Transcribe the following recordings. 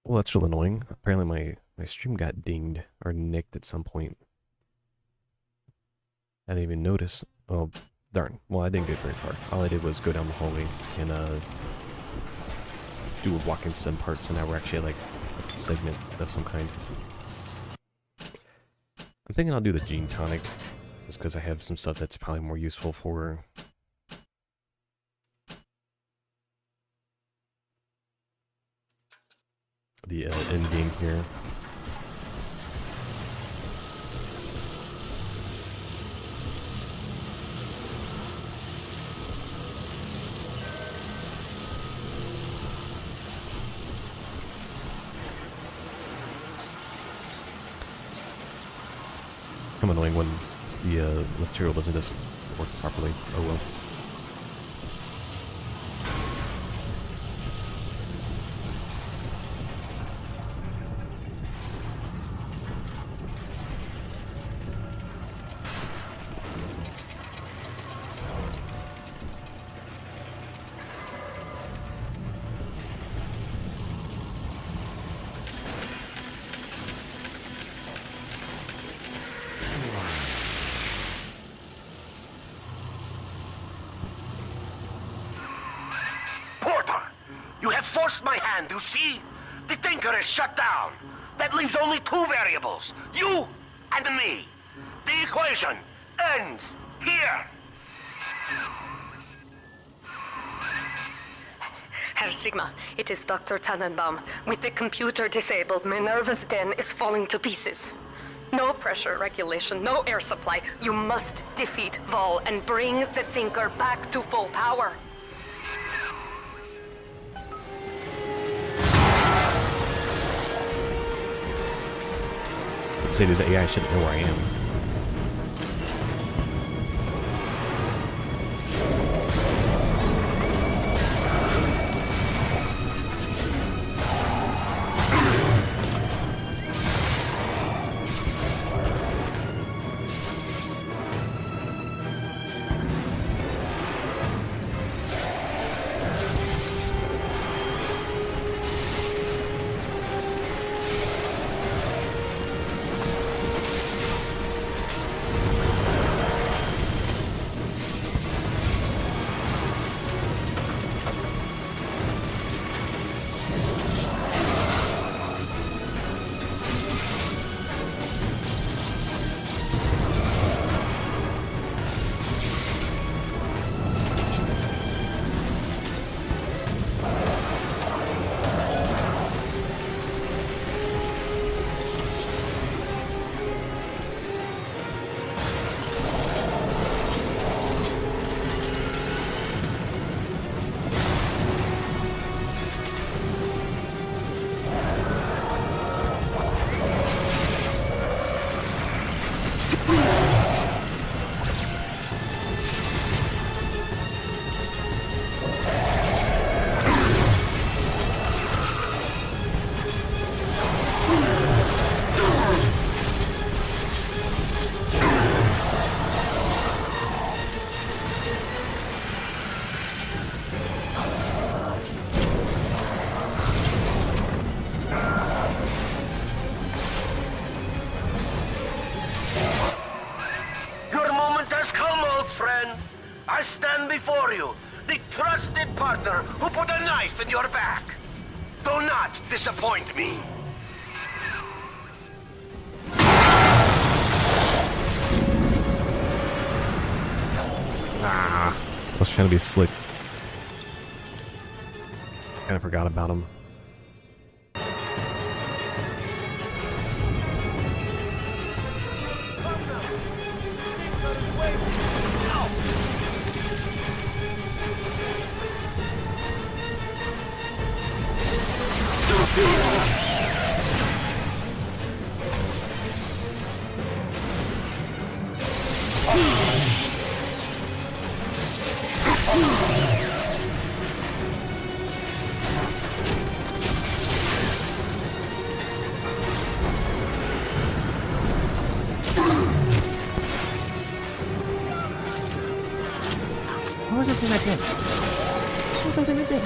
Well, that's real annoying. Apparently my stream got dinged or nicked at some point. I didn't even notice. Oh, darn. Well, I didn't get very far. All I did was go down the hallway and do a walking sim part, so now we're actually like a segment of some kind. I'm thinking I'll do the gene tonic, just because I have some stuff that's probably more useful for the end game here. I'm annoying when the material doesn't just work properly. Oh well. Forced my hand, you see? The Tinker is shut down. That leaves only two variables. You and me. The equation ends here. Herr Sigma, it is Dr. Tannenbaum. With the computer disabled, Minerva's den is falling to pieces. No pressure regulation, no air supply. You must defeat Vol and bring the Tinker back to full power. Say this AI shouldn't know where I am. I stand before you, the trusted partner who put a knife in your back. Do not disappoint me. I was trying to be slick. Kind of forgot about him. What was this in that thing? What was that in that thing?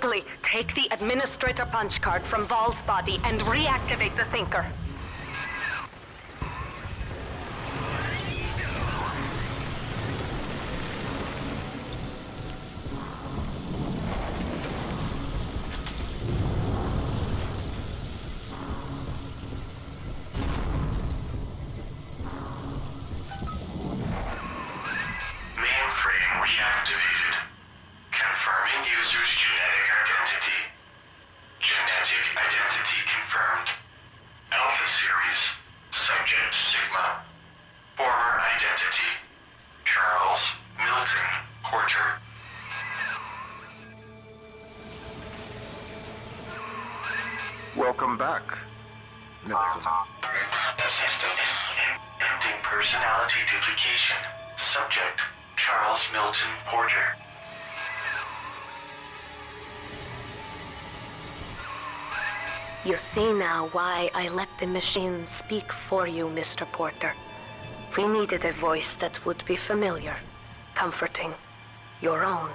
Quickly, take the administrator punch card from Vol's body and reactivate the Thinker. Mainframe reactivated. Confirming user's genetic identity. Genetic identity confirmed. Alpha Series. Subject Sigma. Former identity. Charles Milton Porter. Welcome back, Milton. System ending personality duplication. Subject Charles Milton Porter. You see now why I let the machine speak for you, Mr. Porter. We needed a voice that would be familiar, comforting, your own.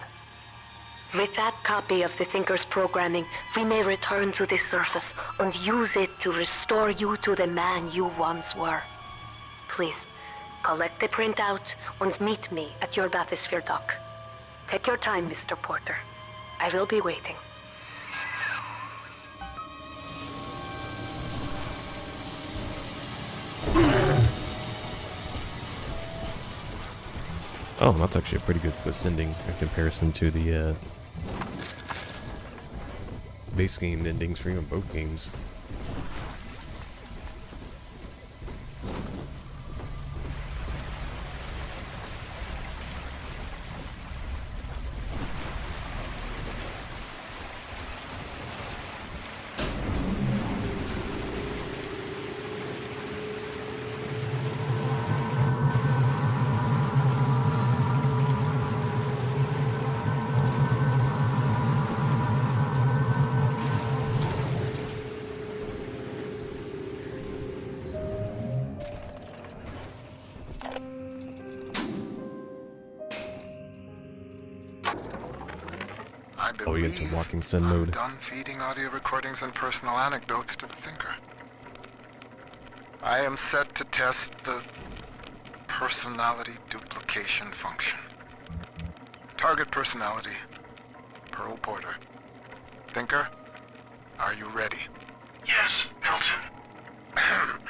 With that copy of the Thinker's programming, we may return to the surface and use it to restore you to the man you once were. Please, collect the printout and meet me at your bathysphere dock. Take your time, Mr. Porter. I will be waiting. Oh, that's actually a pretty good twist ending in comparison to the base game endings for even both games. Oh, you into walking sim I'm mode. done feeding audio recordings and personal anecdotes to the Thinker. I am set to test the personality duplication function. Target personality, Pearl Porter. Thinker, are you ready? Yes, Milton.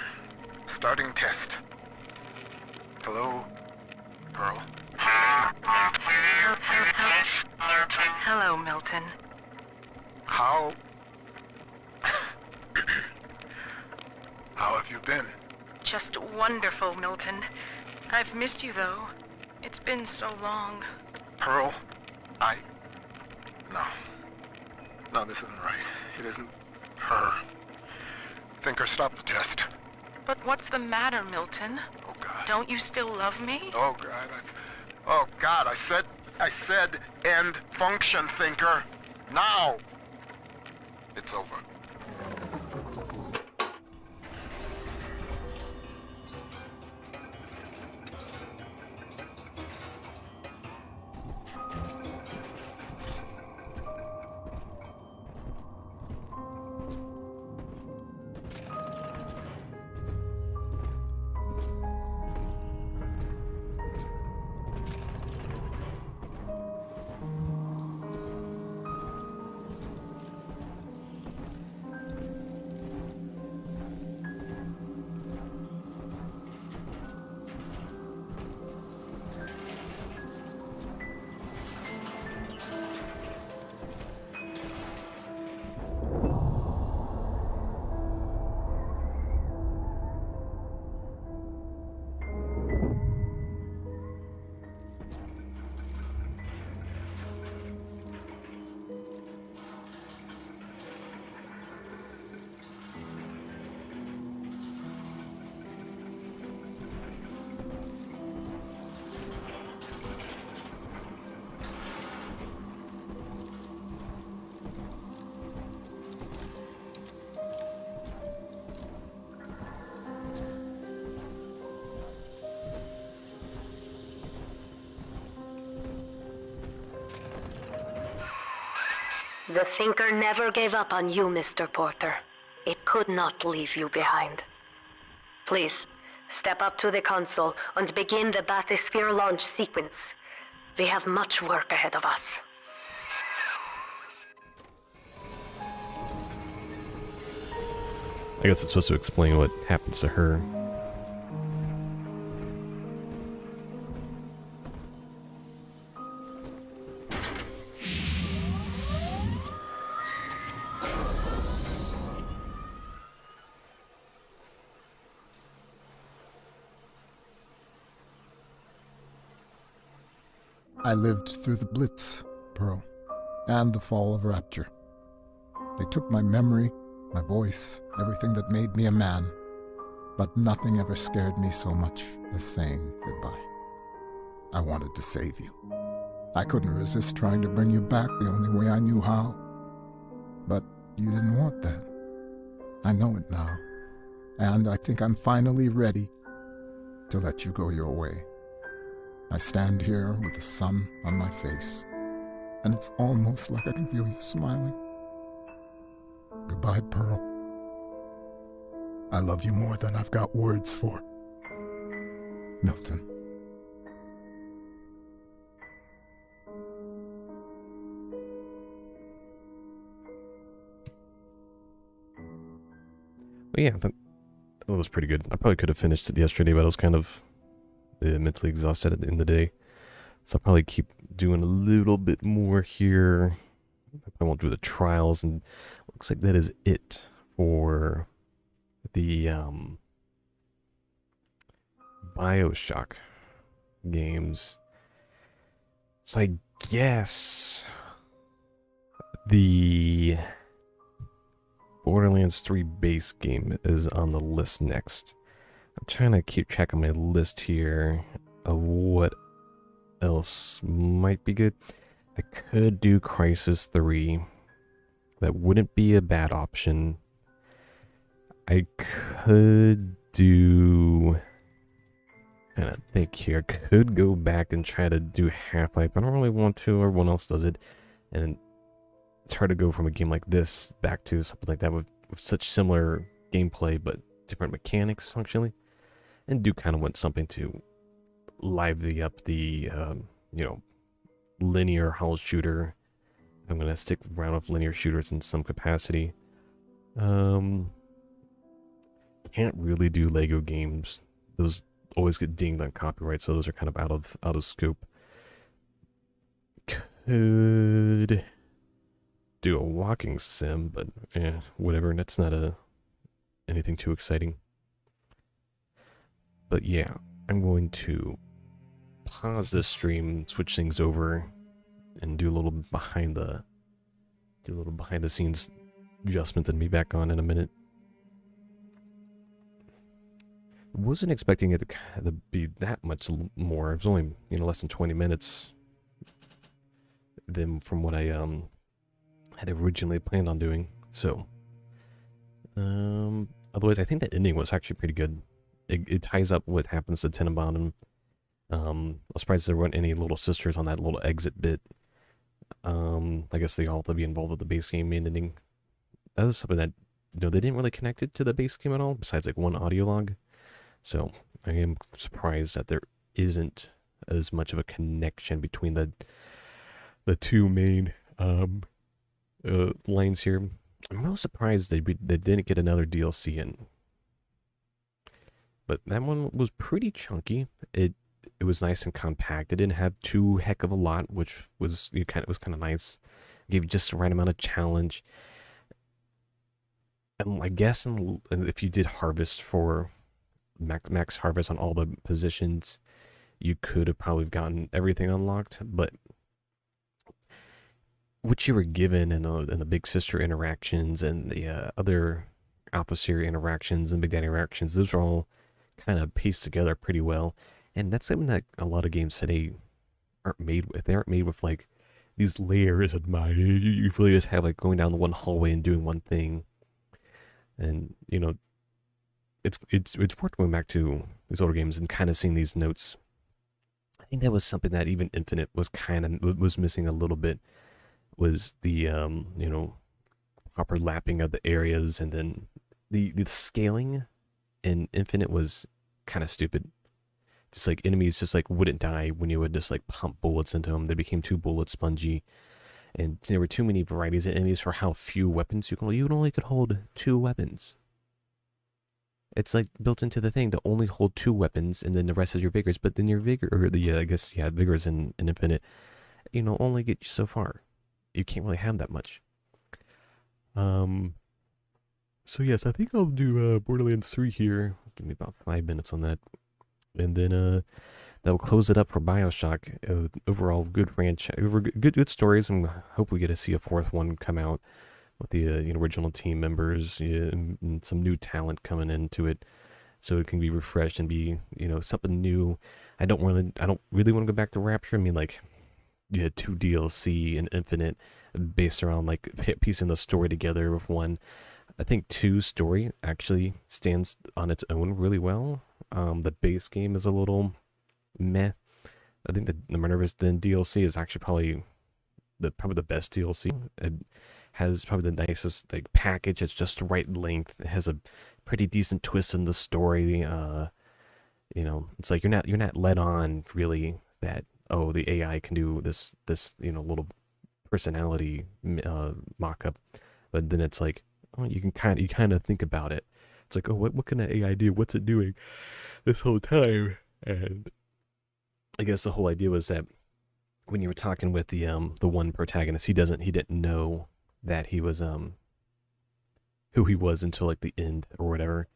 Starting test. Hello, Pearl. Hello, Milton. How... How have you been? Just wonderful, Milton. I've missed you, though. It's been so long. Pearl, No. No, this isn't right. It isn't her. Thinker, stop the test. But what's the matter, Milton? Oh, God. Don't you still love me? Oh, God, Oh, God, I said end function, Thinker. Now! It's over. The Thinker never gave up on you, Mr. Porter. It could not leave you behind. Please, step up to the console and begin the bathysphere launch sequence. We have much work ahead of us. I guess it's supposed to explain what happens to her. I lived through the Blitz, Pearl, and the fall of Rapture. They took my memory, my voice, everything that made me a man, but nothing ever scared me so much as saying goodbye. I wanted to save you. I couldn't resist trying to bring you back the only way I knew how. But you didn't want that. I know it now, and I think I'm finally ready to let you go your way. I stand here with the sun on my face, and it's almost like I can feel you smiling. Goodbye, Pearl. I love you more than I've got words for. Milton. Well, yeah, that was pretty good. I probably could have finished it yesterday, but I was kind of mentally exhausted at the end of the day. So I'll probably keep doing a little bit more here. I won't do the trials, and looks like that is it for the Bioshock games. So I guess the Borderlands 3 base game is on the list next. I'm trying to keep track of my list here of what else might be good. I could do Crisis 3. That wouldn't be a bad option. I could do... I think here. I could go back and try to do Half-Life. I don't really want to, or everyone else does it. And it's hard to go from a game like this back to something like that with such similar gameplay, but different mechanics functionally. And do kind of want something to lively up the, you know, linear hull shooter. I'm going to stick around with linear shooters in some capacity. Can't really do Lego games. Those always get dinged on copyright, so those are kind of out of scope. Could do a walking sim, but whatever. That's not anything too exciting. But yeah, I'm going to pause this stream, switch things over, and do a little behind the scenes adjustment, and be back on in a minute. Wasn't expecting it to be that much more. It was only, less than 20 minutes than from what I had originally planned on doing. So otherwise I think the ending was actually pretty good. It ties up what happens to Tenenbaum. I was surprised there weren't any little sisters on that little exit bit. I guess they all have to be involved with the base game ending. That was something that they didn't really connect it to the base game at all, besides like one audio log. So I am surprised that there isn't as much of a connection between the two main lines here. I'm most surprised they didn't get another DLC in. But that one was pretty chunky. It was nice and compact. It didn't have too heck of a lot, which was kind of nice. It gave you just the right amount of challenge. And I guess if you did harvest for max harvest on all the positions, you could have probably gotten everything unlocked. But what you were given in the Big Sister interactions and the other Alpha Series interactions and Big Daddy interactions, those are all kind of pieced together pretty well. And that's something that a lot of games today aren't made with. They aren't made with like these layers of mind. You really just have like going down the one hallway and doing one thing. And it's worth going back to these older games and kind of seeing these notes. I think that was something that even Infinite was missing a little bit, was the proper lapping of the areas, and then the scaling in Infinite was kind of stupid. Just like enemies just like wouldn't die when you would just like pump bullets into them. They became too bullet spongy, and there were too many varieties of enemies for how few weapons you can hold. You only could hold 2 weapons. It's like built into the thing to only hold 2 weapons, and then the rest is your vigors. But then your vigor, or the I guess yeah, vigors in Infinite, only get you so far. You can't really have that much. So yes, I think I'll do Borderlands 3 here. Give me about 5 minutes on that, and then that will close it up for Bioshock. Overall, good franchise, good stories, and hope we get to see a 4th one come out with the original team members, and some new talent coming into it, so it can be refreshed and be something new. I don't really want to go back to Rapture. I mean, like, you had 2 DLC and Infinite based around like piecing the story together with one. I think 2's story actually stands on its own really well. The base game is a little meh. I think the Minerva's Den DLC is actually probably the best DLC. It has probably the nicest like package. It's just the right length. It has a pretty decent twist in the story. It's like you're not led on really that, oh, the AI can do this little personality mock-up, but then it's like, oh, you kind of think about it. It's like, oh, what can the AI do? What's it doing this whole time? And I guess the whole idea was that when you were talking with the one protagonist, he didn't know that he was who he was until like the end or whatever,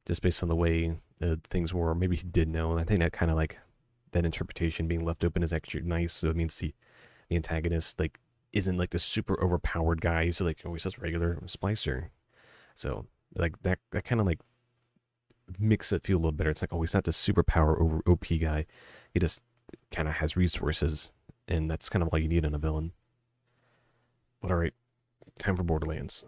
just based on the way things were. Maybe he did know, and I think that kind of like that interpretation being left open is actually nice. So it means the antagonist like isn't like the super overpowered guy. He's like always just regular splicer. So like that kind of like makes it feel a little better. It's like, oh, he's not the superpower over OP guy. He just kind of has resources, and that's kind of all you need in a villain. But all right, time for Borderlands.